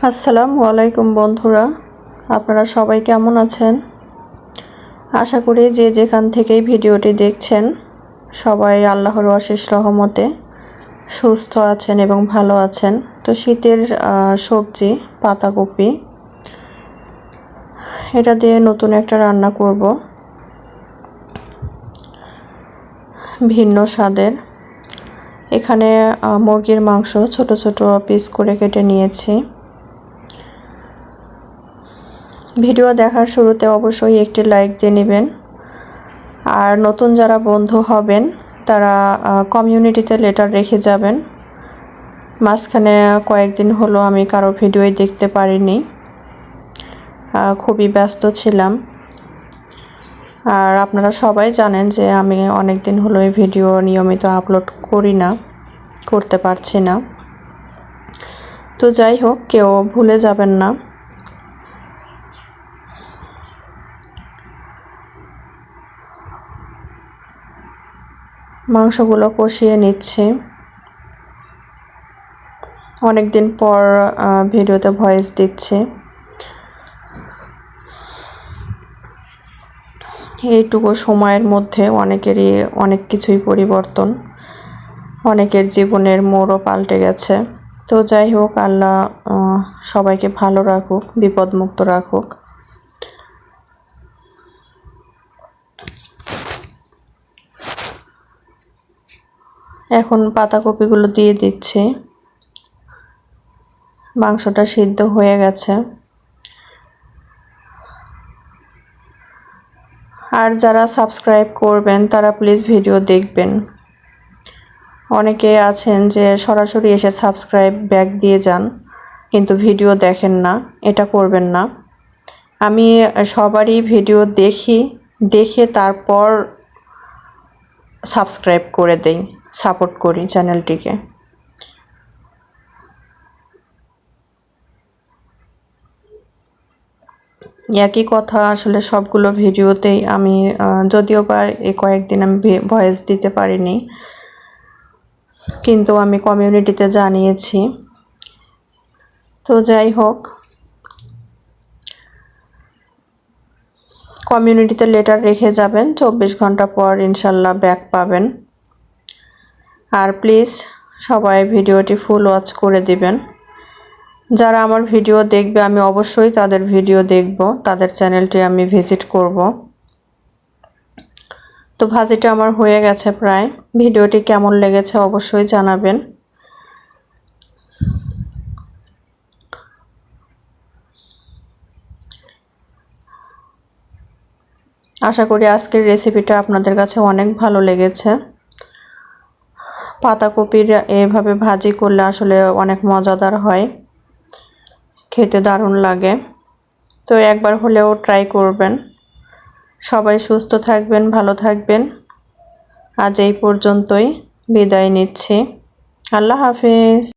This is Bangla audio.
আসসালামু আলাইকুম বন্ধুরা, আপনারা সবাই কেমন আছেন? আশা করি যে যেখান থেকেই ভিডিওটি দেখছেন সবাই আল্লাহর অশেষ রহমতে সুস্থ আছেন এবং ভালো আছেন। তো শীতের সবজি পাতাকপি, এটা দিয়ে নতুন একটা রান্না করব, ভিন্ন স্বাদের। এখানে মুরগির মাংস ছোট ছোট পিস করে কেটে নিয়েছি। ভিডিও দেখার শুরুতে অবশ্যই একটি লাইক দিয়ে নেবেন। আর নতুন যারা বন্ধু হবেন তারা কমিউনিটিতে লেটার রেখে যাবেন। মাঝখানে কয়েকদিন হলো আমি কারো ভিডিওই দেখতে পারিনি, খুবই ব্যস্ত ছিলাম। আর আপনারা সবাই জানেন যে আমি অনেক দিন হলো এই ভিডিও নিয়মিত আপলোড করি না, করতে পারছি না। তো যাই হোক, কেউ ভুলে যাবেন না। মাংসগুলো কষিয়ে নিচ্ছি। অনেক দিন পর ভিডিওতে ভয়েস দিচ্ছি। এইটুকু সময়ের মধ্যে অনেকেরই অনেক কিছুই পরিবর্তন, অনেকের জীবনের মোড়ও পাল্টে গেছে। তো যাই হোক, আল্লাহ সবাইকে ভালো রাখুক, বিপদমুক্ত রাখুক। এখন পাতাকপিগুলো দিয়ে দিচ্ছি। মাংসটা সিদ্ধ হয়ে গেছে। আর যারা সাবস্ক্রাইব করবেন তারা প্লিজ ভিডিও দেখবেন। অনেকে আছেন যে সরাসরি এসে সাবস্ক্রাইব ব্যাক দিয়ে যান, কিন্তু ভিডিও দেখেন না। এটা করবেন না। আমি সবারই ভিডিও দেখে তারপর সাবস্ক্রাইব করে দেই, সাপোর্ট করি চ্যানেলটিকে। একই কথা আসলে সবগুলো ভিডিওতেই আমি, যদিও বা এই কয়েকদিন আমি ভয়েস দিতে পারিনি, কিন্তু আমি কমিউনিটিতে জানিয়েছি। তো যাই হোক, কমিউনিটিতে লেটার রেখে যাবেন, 24 ঘন্টা পর ইনশাল্লাহ ব্যাক পাবেন। আর প্লিজ সবাই ভিডিওটি ফুল ওয়াচ করে দিবেন। যারা আমার ভিডিও দেখবে আমি অবশ্যই তাদের ভিডিও দেখব, তাদের চ্যানেলটি আমি ভিজিট করব। তো ভাজিটা আমার হয়ে গেছে প্রায়। ভিডিওটি কেমন লেগেছে অবশ্যই জানাবেন। আশা করি আজকের রেসিপিটা আপনাদের কাছে অনেক ভালো লেগেছে। পাতাকপির এভাবে ভাজি করলে আসলে অনেক মজাদার হয়, খেতে দারুণ লাগে। তো একবার হলেও ট্রাই করবেন। সবাই সুস্থ থাকবেন, ভালো থাকবেন। আজ এই পর্যন্তই, বিদায় নিচ্ছি। আল্লাহ হাফেজ।